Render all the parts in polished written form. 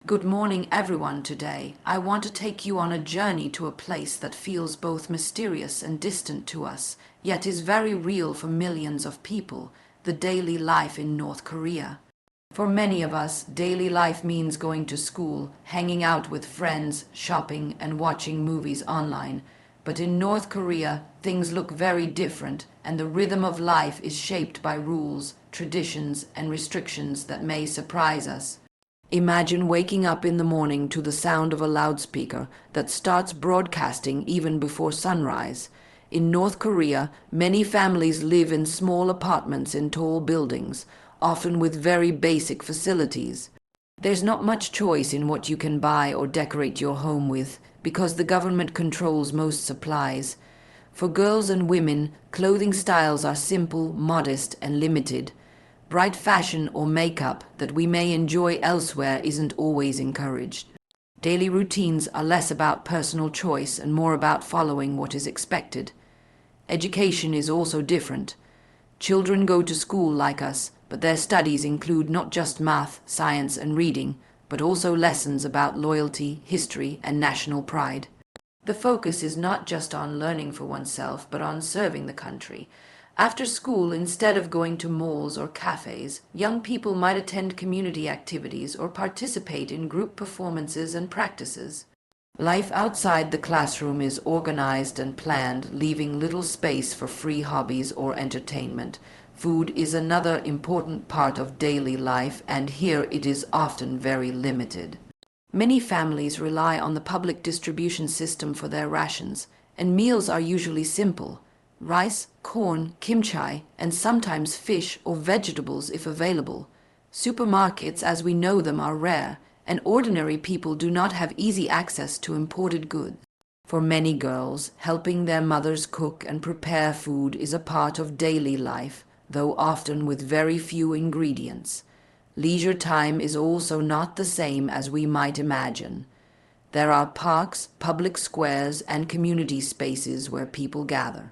Good morning, everyone. Today, I want to take you on a journey to a place that feels both mysterious and distant to us, yet is very real for millions of people, the daily life in North Korea. For many of us, daily life means going to school, hanging out with friends, shopping, and watching movies online. But in North Korea, things look very different, and the rhythm of life is shaped by rules, traditions, and restrictions that may surprise us. Imagine waking up in the morning to the sound of a loudspeaker that starts broadcasting even before sunrise. In North Korea, many families live in small apartments in tall buildings, often with very basic facilities. There's not much choice in what you can buy or decorate your home with, because the government controls most supplies. For girls and women, clothing styles are simple, modest, and limited. Bright fashion or makeup that we may enjoy elsewhere isn't always encouraged. Daily routines are less about personal choice and more about following what is expected. Education is also different. Children go to school like us, but their studies include not just math, science, and reading, but also lessons about loyalty, history, and national pride. The focus is not just on learning for oneself, but on serving the country. After school, instead of going to malls or cafes, young people might attend community activities or participate in group performances and practices. Life outside the classroom is organized and planned, leaving little space for free hobbies or entertainment. Food is another important part of daily life, and here it is often very limited. Many families rely on the public distribution system for their rations, and meals are usually simple: rice, corn, kimchi, and sometimes fish or vegetables if available. Supermarkets as we know them are rare, and ordinary people do not have easy access to imported goods. For many girls, helping their mothers cook and prepare food is a part of daily life, though often with very few ingredients. Leisure time is also not the same as we might imagine. There are parks, public squares, and community spaces where people gather.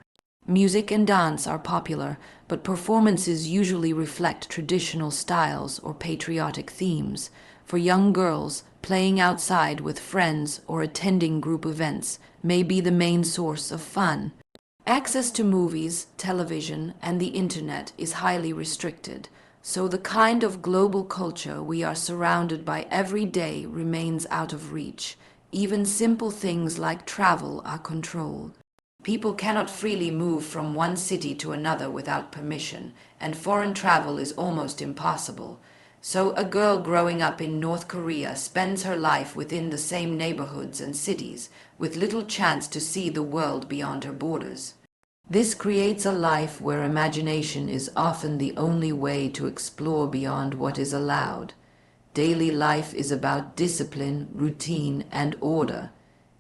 Music and dance are popular, but performances usually reflect traditional styles or patriotic themes. For young girls, playing outside with friends or attending group events may be the main source of fun. Access to movies, television, and the internet is highly restricted, so the kind of global culture we are surrounded by every day remains out of reach. Even simple things like travel are controlled. People cannot freely move from one city to another without permission, and foreign travel is almost impossible. So a girl growing up in North Korea spends her life within the same neighborhoods and cities, with little chance to see the world beyond her borders. This creates a life where imagination is often the only way to explore beyond what is allowed. Daily life is about discipline, routine, and order.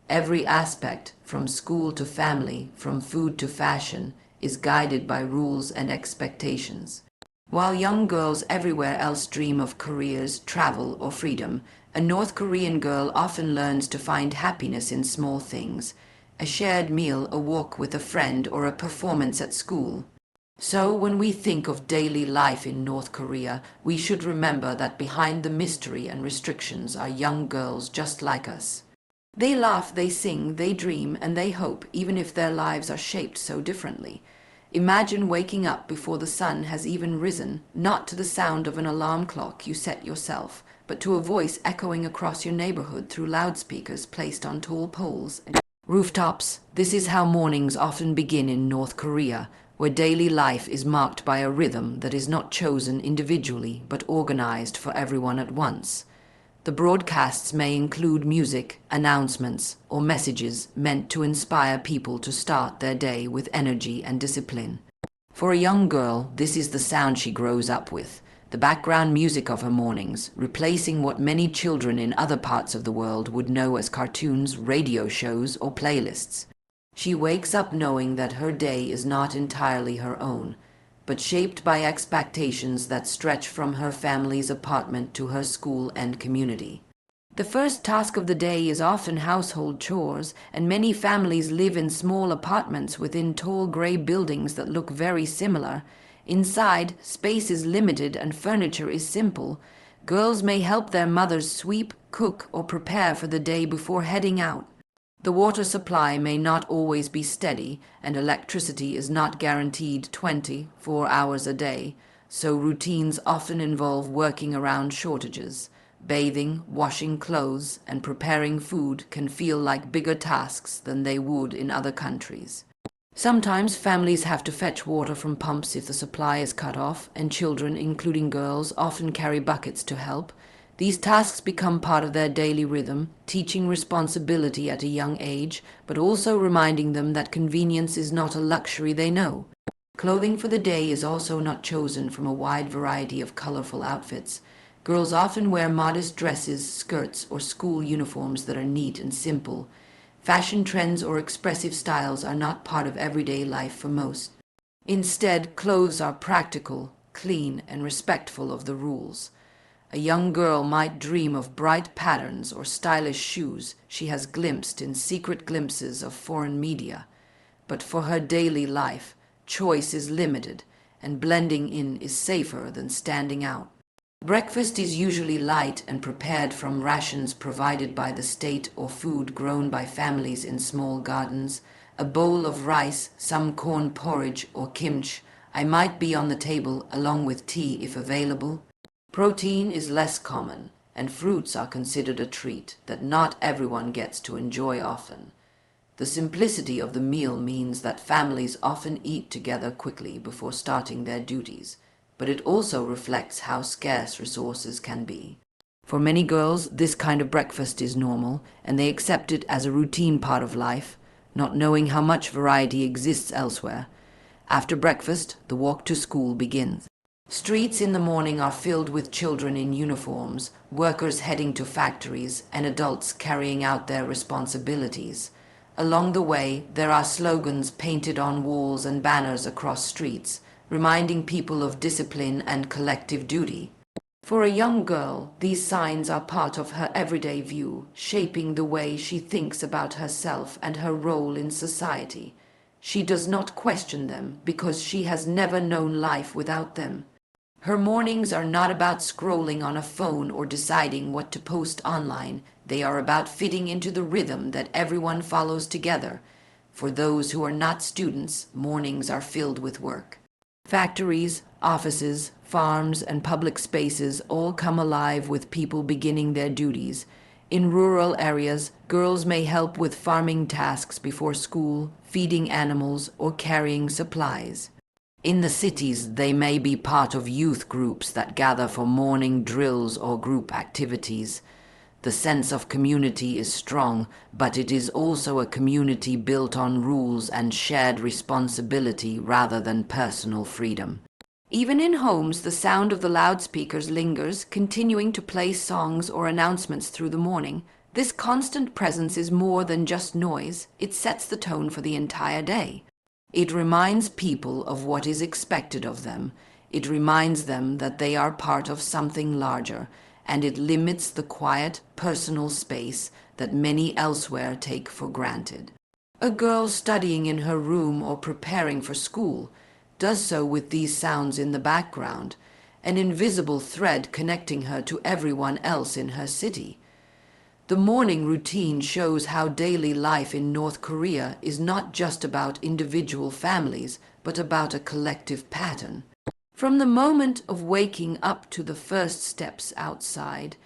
Every aspect, from school to family, from food to fashion, is guided by rules and expectations. While young girls everywhere else dream of careers, travel, or freedom, a North Korean girl often learns to find happiness in small things: a shared meal, a walk with a friend, or a performance at school. So when we think of daily life in North Korea, we should remember that behind the mystery and restrictions are young girls just like us. They laugh, they sing, they dream, and they hope, even if their lives are shaped so differently. Imagine waking up before the sun has even risen, not to the sound of an alarm clock you set yourself, but to a voice echoing across your neighborhood through loudspeakers placed on tall poles and rooftops. This is how mornings often begin in North Korea, where daily life is marked by a rhythm that is not chosen individually, but organized for everyone at once. The broadcasts may include music, announcements, or messages meant to inspire people to start their day with energy and discipline. For a young girl, this is the sound she grows up with, the background music of her mornings, replacing what many children in other parts of the world would know as cartoons, radio shows, or playlists. She wakes up knowing that her day is not entirely her own, but shaped by expectations that stretch from her family's apartment to her school and community. The first task of the day is often household chores, and many families live in small apartments within tall gray buildings that look very similar. Inside, space is limited and furniture is simple. Girls may help their mothers sweep, cook, or prepare for the day before heading out. The water supply may not always be steady, and electricity is not guaranteed 24 hours a day, so routines often involve working around shortages. Bathing, washing clothes, and preparing food can feel like bigger tasks than they would in other countries. Sometimes families have to fetch water from pumps if the supply is cut off, and children, including girls, often carry buckets to help. These tasks become part of their daily rhythm, teaching responsibility at a young age, but also reminding them that convenience is not a luxury they know. Clothing for the day is also not chosen from a wide variety of colorful outfits. Girls often wear modest dresses, skirts, or school uniforms that are neat and simple. Fashion trends or expressive styles are not part of everyday life for most. Instead, clothes are practical, clean, and respectful of the rules. A young girl might dream of bright patterns or stylish shoes she has glimpsed in secret glimpses of foreign media. But for her daily life, choice is limited, and blending in is safer than standing out. Breakfast is usually light and prepared from rations provided by the state or food grown by families in small gardens. A bowl of rice, some corn porridge or kimchi might be on the table along with tea if available. Protein is less common, and fruits are considered a treat that not everyone gets to enjoy often. The simplicity of the meal means that families often eat together quickly before starting their duties, but it also reflects how scarce resources can be. For many girls, this kind of breakfast is normal, and they accept it as a routine part of life, not knowing how much variety exists elsewhere. After breakfast, the walk to school begins. Streets in the morning are filled with children in uniforms, workers heading to factories, and adults carrying out their responsibilities. Along the way, there are slogans painted on walls and banners across streets, reminding people of discipline and collective duty. For a young girl, these signs are part of her everyday view, shaping the way she thinks about herself and her role in society. She does not question them because she has never known life without them. Her mornings are not about scrolling on a phone or deciding what to post online. They are about fitting into the rhythm that everyone follows together. For those who are not students, mornings are filled with work. Factories, offices, farms, and public spaces all come alive with people beginning their duties. In rural areas, girls may help with farming tasks before school, feeding animals, or carrying supplies. In the cities, they may be part of youth groups that gather for morning drills or group activities. The sense of community is strong, but it is also a community built on rules and shared responsibility rather than personal freedom. Even in homes, the sound of the loudspeakers lingers, continuing to play songs or announcements through the morning. This constant presence is more than just noise. It sets the tone for the entire day. It reminds people of what is expected of them. It reminds them that they are part of something larger, and it limits the quiet, personal space that many elsewhere take for granted. A girl studying in her room or preparing for school does so with these sounds in the background, an invisible thread connecting her to everyone else in her city. The morning routine shows how daily life in North Korea is not just about individual families, but about a collective pattern. From the moment of waking up to the first steps outside,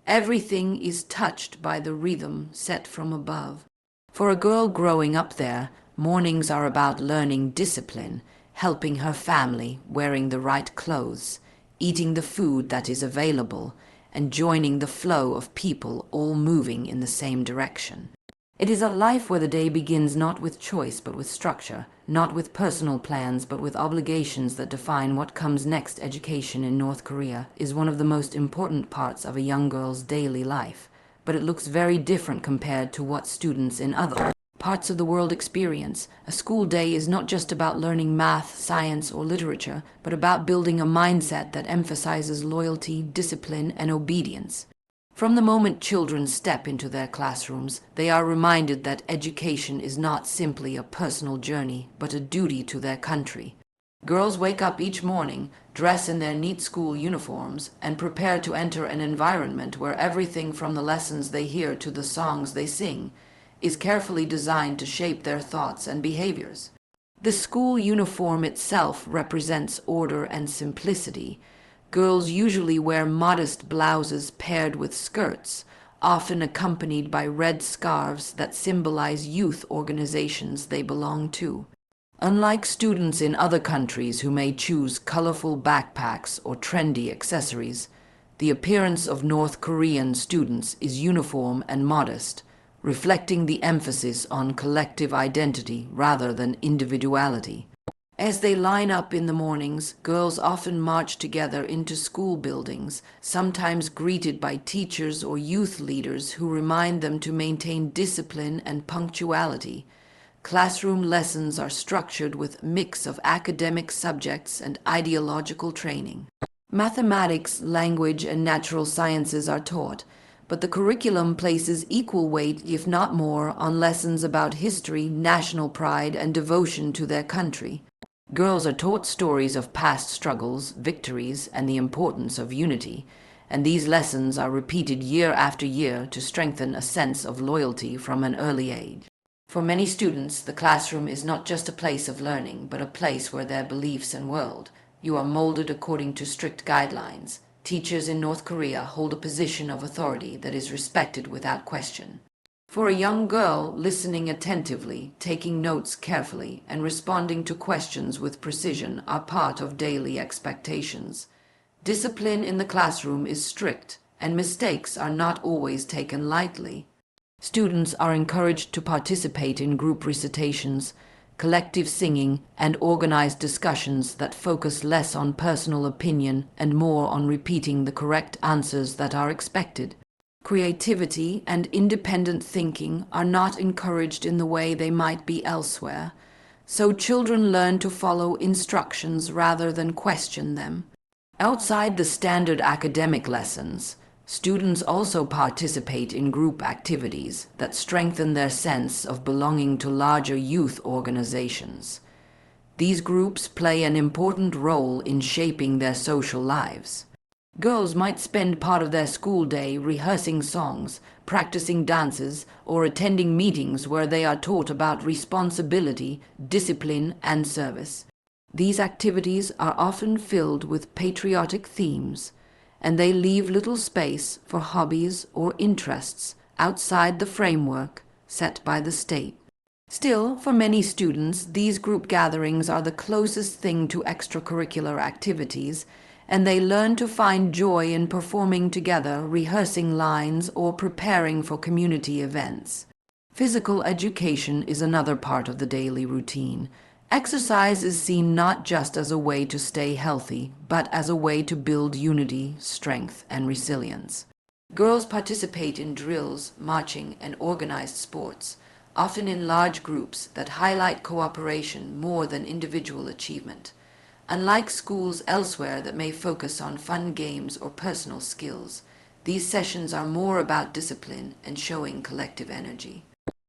everything is touched by the rhythm set from above. For a girl growing up there, mornings are about learning discipline, helping her family, wearing the right clothes, eating the food that is available, and joining the flow of people all moving in the same direction. It is a life where the day begins not with choice but with structure, not with personal plans but with obligations that define what comes next. Education in North Korea is one of the most important parts of a young girl's daily life, but it looks very different compared to what students in other parts of the world experience. A school day is not just about learning math, science, or literature, but about building a mindset that emphasizes loyalty, discipline, and obedience. From the moment children step into their classrooms, they are reminded that education is not simply a personal journey, but a duty to their country. Girls wake up each morning, dress in their neat school uniforms, and prepare to enter an environment where everything from the lessons they hear to the songs they sing is carefully designed to shape their thoughts and behaviors. The school uniform itself represents order and simplicity. Girls usually wear modest blouses paired with skirts, often accompanied by red scarves that symbolize youth organizations they belong to. Unlike students in other countries who may choose colorful backpacks or trendy accessories, the appearance of North Korean students is uniform and modest, reflecting the emphasis on collective identity rather than individuality. As they line up in the mornings, girls often march together into school buildings, sometimes greeted by teachers or youth leaders who remind them to maintain discipline and punctuality. Classroom lessons are structured with a mix of academic subjects and ideological training. Mathematics, language, and natural sciences are taught, but the curriculum places equal weight, if not more, on lessons about history, national pride, and devotion to their country. Girls are taught stories of past struggles, victories, and the importance of unity, and these lessons are repeated year after year to strengthen a sense of loyalty from an early age. For many students, the classroom is not just a place of learning, but a place where their beliefs and world. You are molded according to strict guidelines. Teachers in North Korea hold a position of authority that is respected without question. For a young girl, listening attentively, taking notes carefully, and responding to questions with precision are part of daily expectations. Discipline in the classroom is strict, and mistakes are not always taken lightly. Students are encouraged to participate in group recitations, collective singing, and organized discussions that focus less on personal opinion and more on repeating the correct answers that are expected. Creativity and independent thinking are not encouraged in the way they might be elsewhere, so children learn to follow instructions rather than question them. Outside the standard academic lessons, students also participate in group activities that strengthen their sense of belonging to larger youth organizations. These groups play an important role in shaping their social lives. Girls might spend part of their school day rehearsing songs, practicing dances, or attending meetings where they are taught about responsibility, discipline, and service. These activities are often filled with patriotic themes, and they leave little space for hobbies or interests outside the framework set by the state. Still, for many students, these group gatherings are the closest thing to extracurricular activities, and they learn to find joy in performing together, rehearsing lines, or preparing for community events. Physical education is another part of the daily routine. Exercise is seen not just as a way to stay healthy, but as a way to build unity, strength, and resilience. Girls participate in drills, marching, and organized sports, often in large groups that highlight cooperation more than individual achievement. Unlike schools elsewhere that may focus on fun games or personal skills, these sessions are more about discipline and showing collective energy.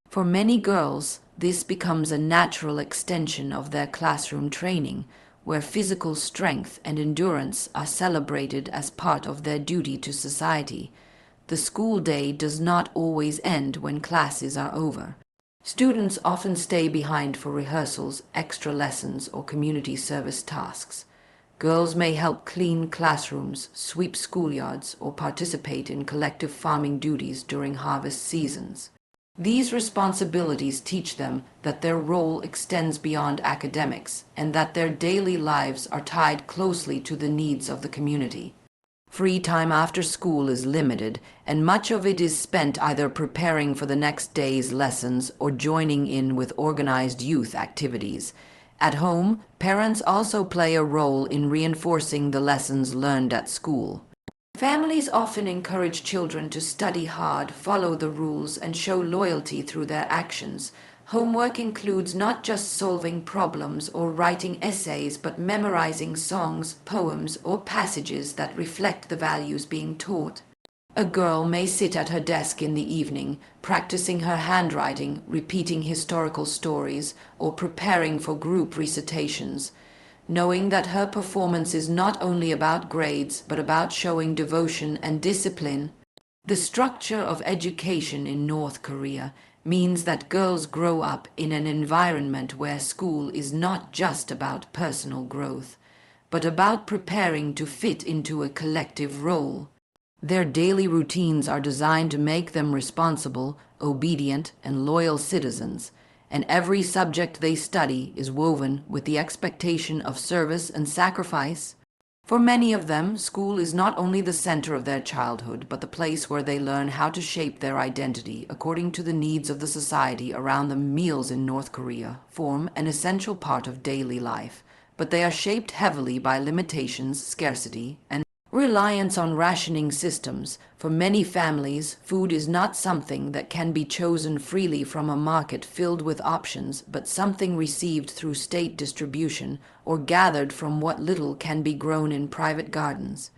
For many girls, this becomes a natural extension of their classroom training, where physical strength and endurance are celebrated as part of their duty to society. The school day does not always end when classes are over. Students often stay behind for rehearsals, extra lessons, or community service tasks. Girls may help clean classrooms, sweep schoolyards, or participate in collective farming duties during harvest seasons. These responsibilities teach them that their role extends beyond academics and that their daily lives are tied closely to the needs of the community. Free time after school is limited, and much of it is spent either preparing for the next day's lessons or joining in with organized youth activities. At home, parents also play a role in reinforcing the lessons learned at school. Families often encourage children to study hard, follow the rules, and show loyalty through their actions. Homework includes not just solving problems or writing essays, but memorizing songs, poems, or passages that reflect the values being taught. A girl may sit at her desk in the evening, practicing her handwriting, repeating historical stories, or preparing for group recitations. knowing that her performance is not only about grades but about showing devotion and discipline. The structure of education in North Korea means that girls grow up in an environment where school is not just about personal growth, but about preparing to fit into a collective role. Their daily routines are designed to make them responsible, obedient, and loyal citizens, and every subject they study is woven with the expectation of service and sacrifice. For many of them, school is not only the center of their childhood, but the place where they learn how to shape their identity according to the needs of the society around them. Meals in North Korea form an essential part of daily life, but they are shaped heavily by limitations, scarcity, and reliance on rationing systems. For many families, food is not something that can be chosen freely from a market filled with options, but something received through state distribution or gathered from what little can be grown in private gardens.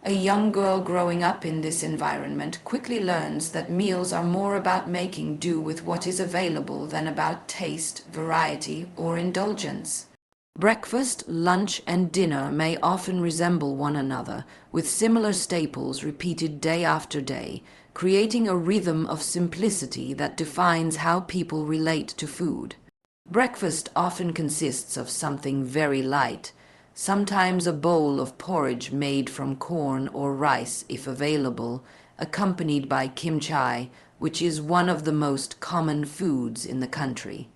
A young girl growing up in this environment quickly learns that meals are more about making do with what is available than about taste, variety, or indulgence. Breakfast, lunch, and dinner may often resemble one another, with similar staples repeated day after day, creating a rhythm of simplicity that defines how people relate to food. Breakfast often consists of something very light, sometimes a bowl of porridge made from corn or rice if available, accompanied by kimchi, which is one of the most common foods in the country.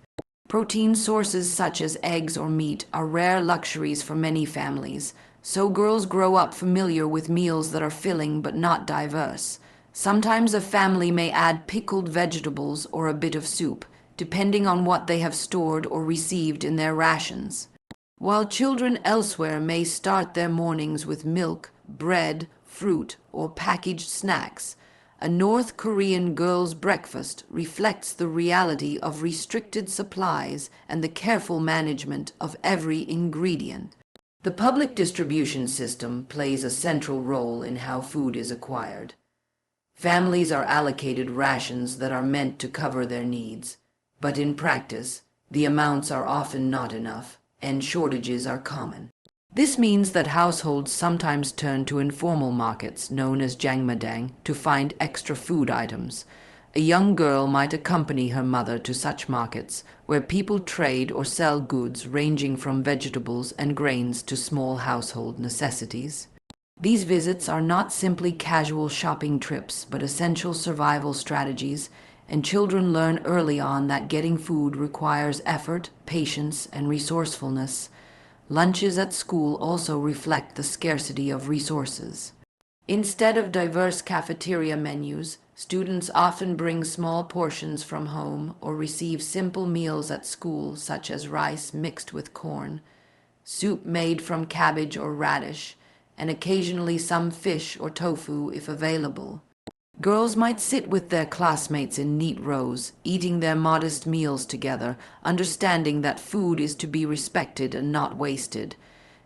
Protein sources such as eggs or meat are rare luxuries for many families, so girls grow up familiar with meals that are filling but not diverse. Sometimes a family may add pickled vegetables or a bit of soup, depending on what they have stored or received in their rations. While children elsewhere may start their mornings with milk, bread, fruit, or packaged snacks, a North Korean girl's breakfast reflects the reality of restricted supplies and the careful management of every ingredient. The public distribution system plays a central role in how food is acquired. Families are allocated rations that are meant to cover their needs, but in practice, the amounts are often not enough, and shortages are common. This means that households sometimes turn to informal markets, known as jangmadang, to find extra food items. A young girl might accompany her mother to such markets, where people trade or sell goods ranging from vegetables and grains to small household necessities. These visits are not simply casual shopping trips, but essential survival strategies, and children learn early on that getting food requires effort, patience, and resourcefulness. Lunches at school also reflect the scarcity of resources. Instead of diverse cafeteria menus, students often bring small portions from home or receive simple meals at school, such as rice mixed with corn, soup made from cabbage or radish, and occasionally some fish or tofu if available. Girls might sit with their classmates in neat rows, eating their modest meals together, understanding that food is to be respected and not wasted.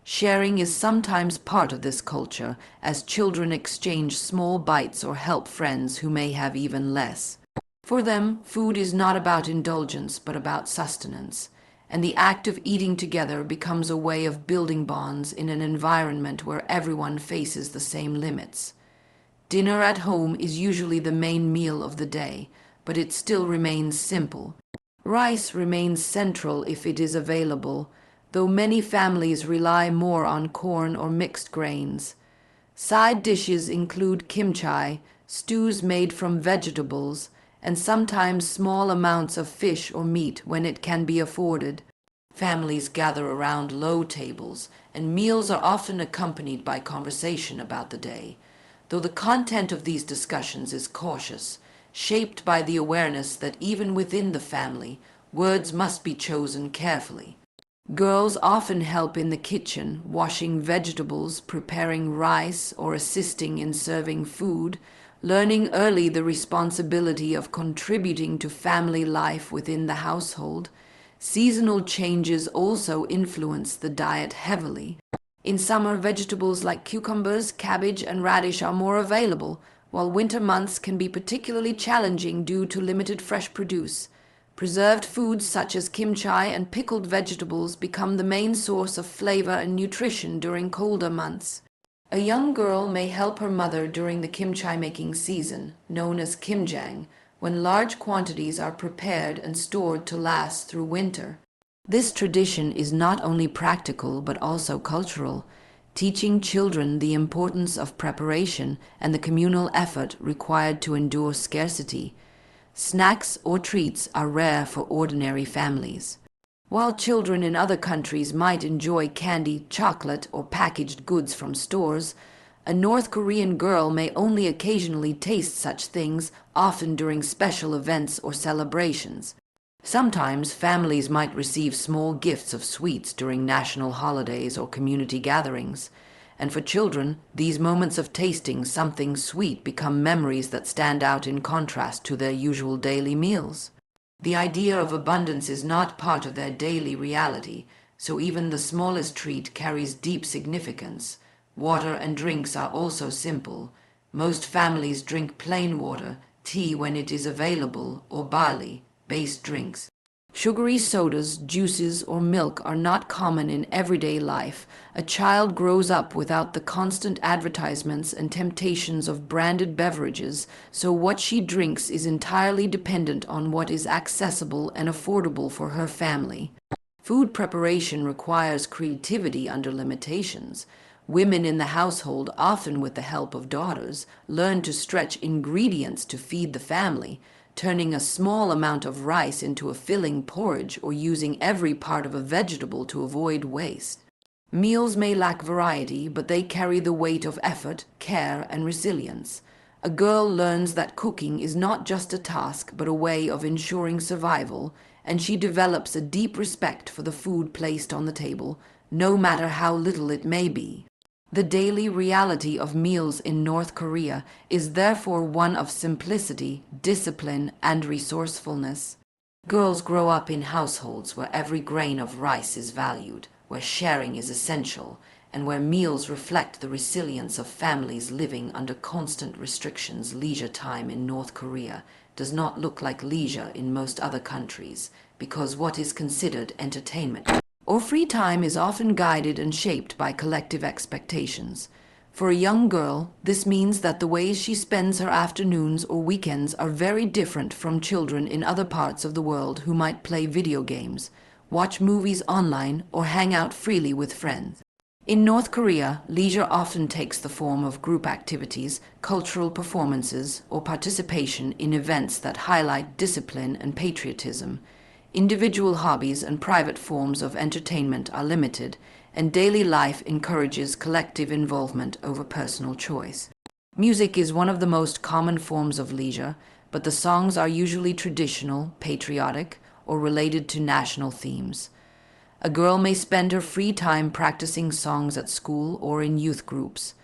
Sharing is sometimes part of this culture, as children exchange small bites or help friends who may have even less. For them, food is not about indulgence but about sustenance, and the act of eating together becomes a way of building bonds in an environment where everyone faces the same limits. Dinner at home is usually the main meal of the day, but it still remains simple. Rice remains central if it is available, though many families rely more on corn or mixed grains. Side dishes include kimchi, stews made from vegetables, and sometimes small amounts of fish or meat when it can be afforded. Families gather around low tables, and meals are often accompanied by conversation about the day. Though the content of these discussions is cautious, shaped by the awareness that even within the family, words must be chosen carefully. Girls often help in the kitchen, washing vegetables, preparing rice, or assisting in serving food, learning early the responsibility of contributing to family life within the household. Seasonal changes also influence the diet heavily. In summer, vegetables like cucumbers, cabbage, and radish are more available, while winter months can be particularly challenging due to limited fresh produce. Preserved foods such as kimchi and pickled vegetables become the main source of flavor and nutrition during colder months. A young girl may help her mother during the kimchi making season, known as kimjang, when large quantities are prepared and stored to last through winter. This tradition is not only practical but also cultural, teaching children the importance of preparation and the communal effort required to endure scarcity. Snacks or treats are rare for ordinary families. While children in other countries might enjoy candy, chocolate, or packaged goods from stores, a North Korean girl may only occasionally taste such things, often during special events or celebrations. Sometimes families might receive small gifts of sweets during national holidays or community gatherings. And for children, these moments of tasting something sweet become memories that stand out in contrast to their usual daily meals. The idea of abundance is not part of their daily reality, so even the smallest treat carries deep significance. Water and drinks are also simple. Most families drink plain water, tea when it is available, or barley-based drinks. Sugary sodas, juices, or milk are not common in everyday life. A child grows up without the constant advertisements and temptations of branded beverages, so what she drinks is entirely dependent on what is accessible and affordable for her family. Food preparation requires creativity under limitations. Women in the household, often with the help of daughters, learn to stretch ingredients to feed the family, turning a small amount of rice into a filling porridge or using every part of a vegetable to avoid waste. Meals may lack variety, but they carry the weight of effort, care, and resilience. A girl learns that cooking is not just a task, but a way of ensuring survival, and she develops a deep respect for the food placed on the table, no matter how little it may be. The daily reality of meals in North Korea is therefore one of simplicity, discipline, and resourcefulness. Girls grow up in households where every grain of rice is valued, where sharing is essential, and where meals reflect the resilience of families living under constant restrictions. Leisure time in North Korea does not look like leisure in most other countries, because what is considered entertainment or free time is often guided and shaped by collective expectations. For a young girl, this means that the ways she spends her afternoons or weekends are very different from children in other parts of the world who might play video games, watch movies online, or hang out freely with friends. In North Korea, leisure often takes the form of group activities, cultural performances, or participation in events that highlight discipline and patriotism. Individual hobbies and private forms of entertainment are limited, and daily life encourages collective involvement over personal choice. Music is one of the most common forms of leisure, but the songs are usually traditional, patriotic, or related to national themes. A girl may spend her free time practicing songs at school or in youth groups,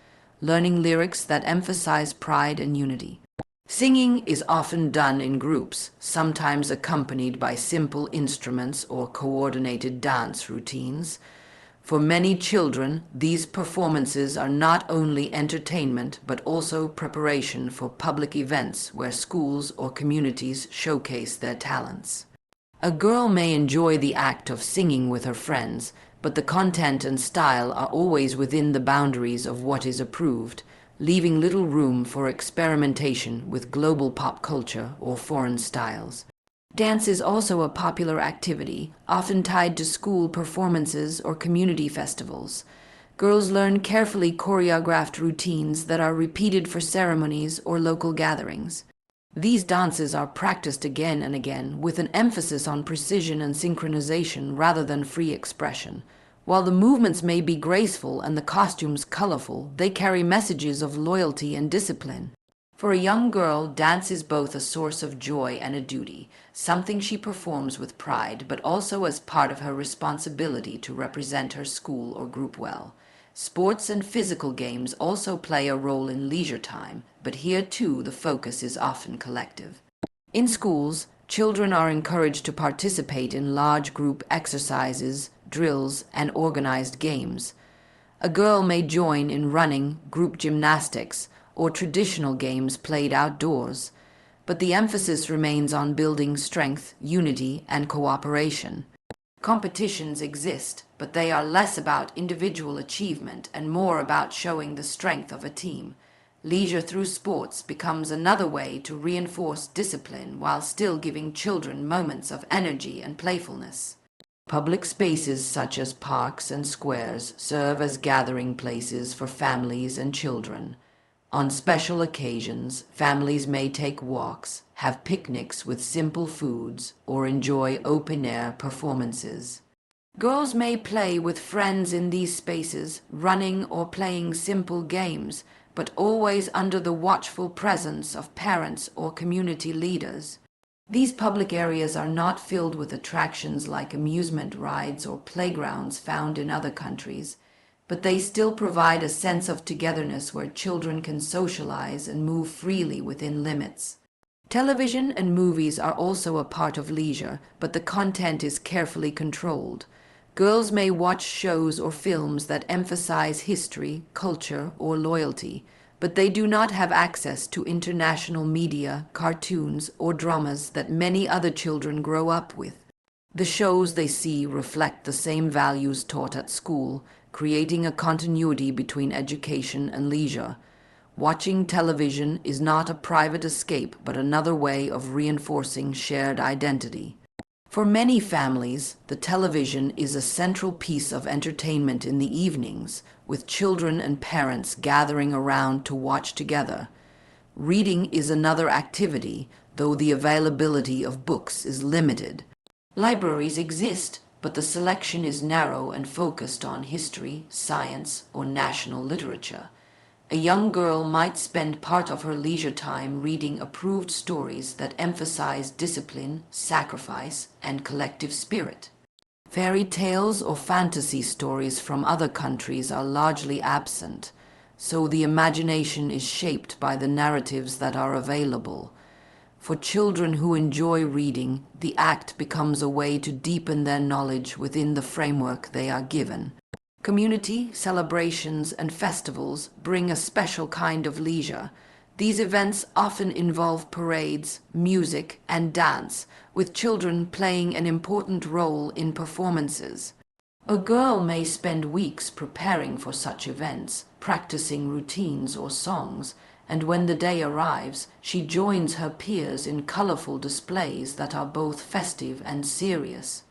learning lyrics that emphasize pride and unity. Singing is often done in groups, sometimes accompanied by simple instruments or coordinated dance routines. For many children, these performances are not only entertainment but also preparation for public events where schools or communities showcase their talents. A girl may enjoy the act of singing with her friends, but the content and style are always within the boundaries of what is approved, leaving little room for experimentation with global pop culture or foreign styles. Dance is also a popular activity, often tied to school performances or community festivals. Girls learn carefully choreographed routines that are repeated for ceremonies or local gatherings. These dances are practiced again and again, with an emphasis on precision and synchronization rather than free expression. While the movements may be graceful and the costumes colorful, they carry messages of loyalty and discipline. For a young girl, dance is both a source of joy and a duty, something she performs with pride, but also as part of her responsibility to represent her school or group well. Sports and physical games also play a role in leisure time, but here too the focus is often collective. In schools, children are encouraged to participate in large group exercises, drills, and organized games. A girl may join in running, group gymnastics, or traditional games played outdoors. but the emphasis remains on building strength, unity, and cooperation. Competitions exist, but they are less about individual achievement and more about showing the strength of a team. Leisure through sports becomes another way to reinforce discipline while still giving children moments of energy and playfulness. Public spaces such as parks and squares serve as gathering places for families and children. On special occasions, families may take walks, have picnics with simple foods, or enjoy open-air performances. Girls may play with friends in these spaces, running or playing simple games, but always under the watchful presence of parents or community leaders. These public areas are not filled with attractions like amusement rides or playgrounds found in other countries, but they still provide a sense of togetherness where children can socialize and move freely within limits. Television and movies are also a part of leisure, but the content is carefully controlled. Girls may watch shows or films that emphasize history, culture, or loyalty, but they do not have access to international media, cartoons, or dramas that many other children grow up with. The shows they see reflect the same values taught at school, creating a continuity between education and leisure. Watching television is not a private escape, but another way of reinforcing shared identity. For many families, the television is a central piece of entertainment in the evenings, with children and parents gathering around to watch together. Reading is another activity, though the availability of books is limited. Libraries exist, but the selection is narrow and focused on history, science, or national literature. A young girl might spend part of her leisure time reading approved stories that emphasize discipline, sacrifice, and collective spirit. Fairy tales or fantasy stories from other countries are largely absent, so the imagination is shaped by the narratives that are available. For children who enjoy reading, the act becomes a way to deepen their knowledge within the framework they are given. Community, celebrations, and festivals bring a special kind of leisure. These events often involve parades, music, and dance, with children playing an important role in performances. A girl may spend weeks preparing for such events, practicing routines or songs, and when the day arrives, she joins her peers in colorful displays that are both festive and serious.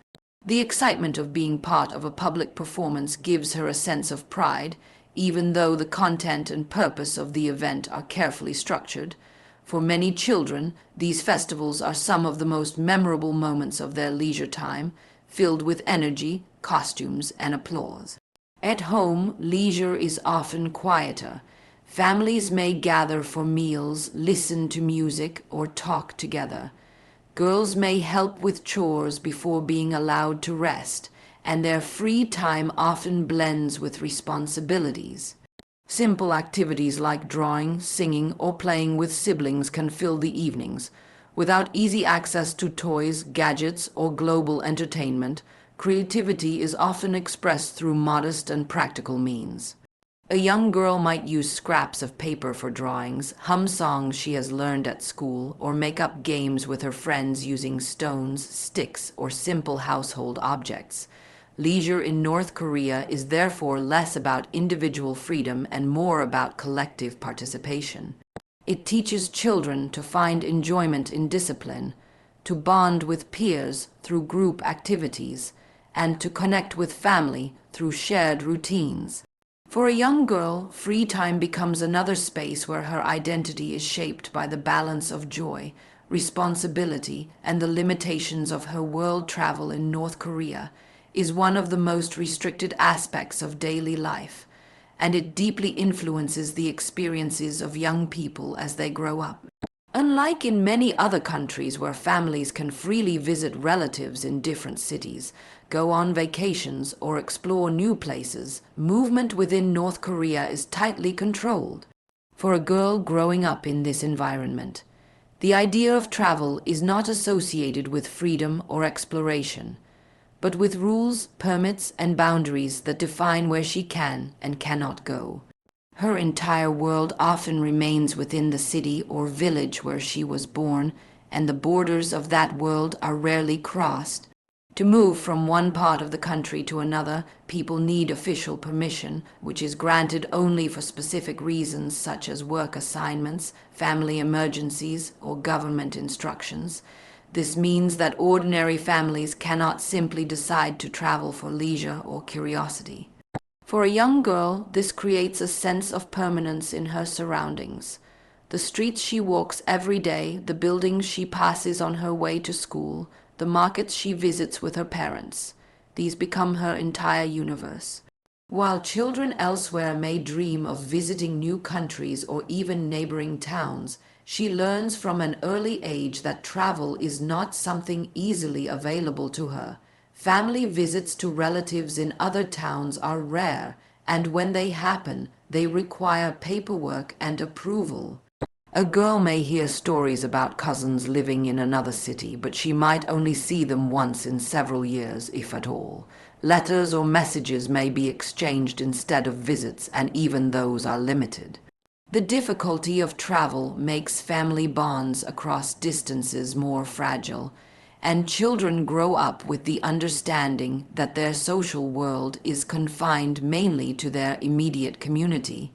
The excitement of being part of a public performance gives her a sense of pride, even though the content and purpose of the event are carefully structured. For many children, these festivals are some of the most memorable moments of their leisure time, filled with energy, costumes, and applause. At home, leisure is often quieter. Families may gather for meals, listen to music, or talk together. Girls may help with chores before being allowed to rest, and their free time often blends with responsibilities. Simple activities like drawing, singing, or playing with siblings can fill the evenings. Without easy access to toys, gadgets, or global entertainment, creativity is often expressed through modest and practical means. A young girl might use scraps of paper for drawings, hum songs she has learned at school, or make up games with her friends using stones, sticks, or simple household objects. Leisure in North Korea is therefore less about individual freedom and more about collective participation. It teaches children to find enjoyment in discipline, to bond with peers through group activities, and to connect with family through shared routines. For a young girl, free time becomes another space where her identity is shaped by the balance of joy, responsibility, and the limitations of her world travel in North Korea is one of the most restricted aspects of daily life, and it deeply influences the experiences of young people as they grow up. Unlike in many other countries where families can freely visit relatives in different cities, go on vacations, or explore new places, movement within North Korea is tightly controlled. For a girl growing up in this environment, the idea of travel is not associated with freedom or exploration, but with rules, permits, and boundaries that define where she can and cannot go. Her entire world often remains within the city or village where she was born, and the borders of that world are rarely crossed. To move from one part of the country to another, people need official permission, which is granted only for specific reasons such as work assignments, family emergencies, or government instructions. This means that ordinary families cannot simply decide to travel for leisure or curiosity. For a young girl, this creates a sense of permanence in her surroundings. The streets she walks every day, the buildings she passes on her way to school, the markets she visits with her parents, these become her entire universe. While children elsewhere may dream of visiting new countries or even neighboring towns, she learns from an early age that travel is not something easily available to her. Family visits to relatives in other towns are rare, and when they happen, they require paperwork and approval. A girl may hear stories about cousins living in another city, but she might only see them once in several years, if at all. Letters or messages may be exchanged instead of visits, and even those are limited. The difficulty of travel makes family bonds across distances more fragile, and children grow up with the understanding that their social world is confined mainly to their immediate community.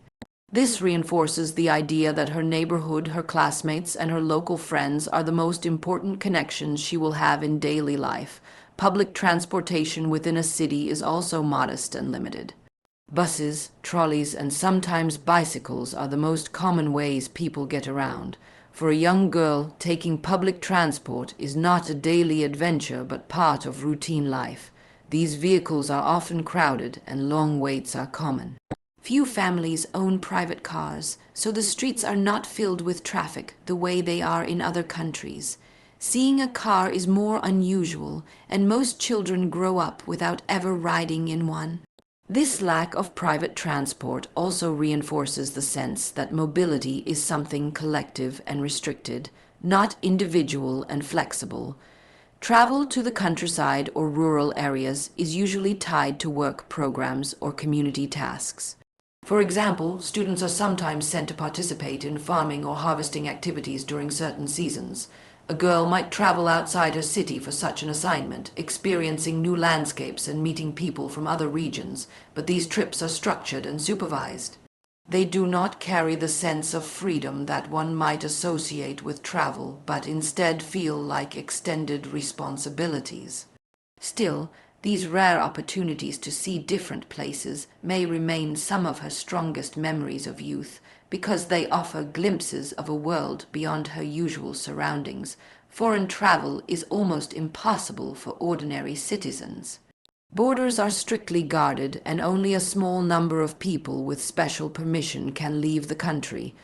This reinforces the idea that her neighborhood, her classmates, and her local friends are the most important connections she will have in daily life. Public transportation within a city is also modest and limited. Buses, trolleys, and sometimes bicycles are the most common ways people get around. For a young girl, taking public transport is not a daily adventure but part of routine life. These vehicles are often crowded and long waits are common. Few families own private cars, so the streets are not filled with traffic the way they are in other countries. Seeing a car is more unusual, and most children grow up without ever riding in one. This lack of private transport also reinforces the sense that mobility is something collective and restricted, not individual and flexible. Travel to the countryside or rural areas is usually tied to work programs or community tasks. For example, students are sometimes sent to participate in farming or harvesting activities during certain seasons. A girl might travel outside her city for such an assignment, experiencing new landscapes and meeting people from other regions, but these trips are structured and supervised. They do not carry the sense of freedom that one might associate with travel, but instead feel like extended responsibilities. Still, these rare opportunities to see different places may remain some of her strongest memories of youth, because they offer glimpses of a world beyond her usual surroundings. Foreign travel is almost impossible for ordinary citizens. Borders are strictly guarded, and only a small number of people with special permission can leave the country.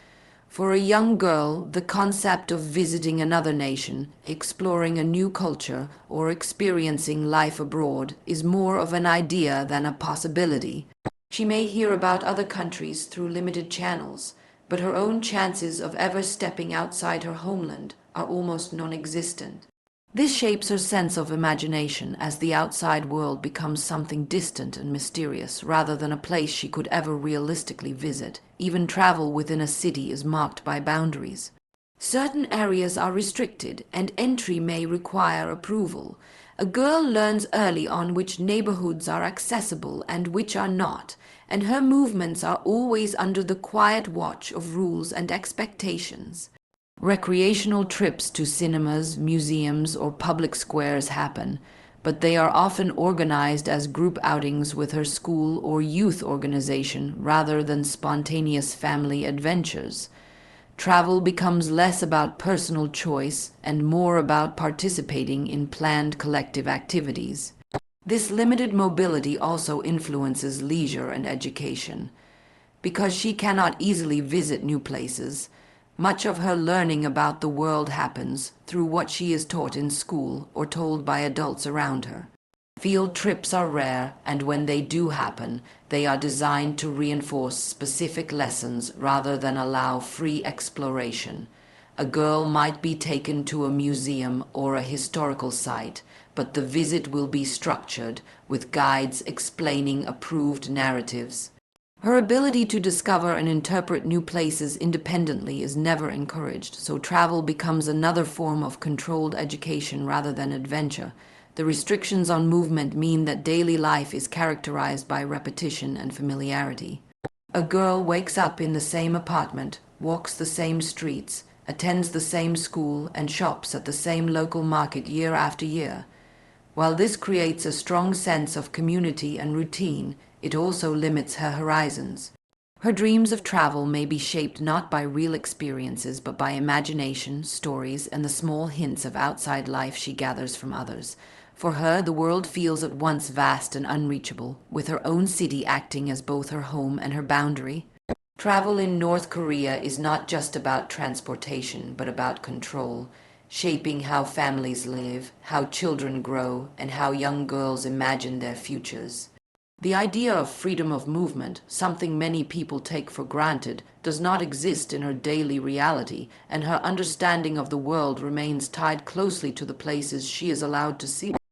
For a young girl, the concept of visiting another nation, exploring a new culture, or experiencing life abroad is more of an idea than a possibility. She may hear about other countries through limited channels, but her own chances of ever stepping outside her homeland are almost non-existent. This shapes her sense of imagination as the outside world becomes something distant and mysterious rather than a place she could ever realistically visit. Even travel within a city is marked by boundaries. Certain areas are restricted and entry may require approval. A girl learns early on which neighborhoods are accessible and which are not, and her movements are always under the quiet watch of rules and expectations. Recreational trips to cinemas, museums, or public squares happen, but they are often organized as group outings with her school or youth organization rather than spontaneous family adventures. Travel becomes less about personal choice and more about participating in planned collective activities. This limited mobility also influences leisure and education. Because she cannot easily visit new places, much of her learning about the world happens through what she is taught in school or told by adults around her. Field trips are rare, and when they do happen, they are designed to reinforce specific lessons rather than allow free exploration. A girl might be taken to a museum or a historical site, but the visit will be structured with guides explaining approved narratives. Her ability to discover and interpret new places independently is never encouraged, so travel becomes another form of controlled education rather than adventure. The restrictions on movement mean that daily life is characterized by repetition and familiarity. A girl wakes up in the same apartment, walks the same streets, attends the same school, and shops at the same local market year after year. While this creates a strong sense of community and routine, it also limits her horizons. Her dreams of travel may be shaped not by real experiences, but by imagination, stories, and the small hints of outside life she gathers from others. For her, the world feels at once vast and unreachable, with her own city acting as both her home and her boundary. Travel in North Korea is not just about transportation, but about control, shaping how families live, how children grow, and how young girls imagine their futures. The idea of freedom of movement, something many people take for granted, does not exist in her daily reality, and her understanding of the world remains tied closely to the places she is allowed to see.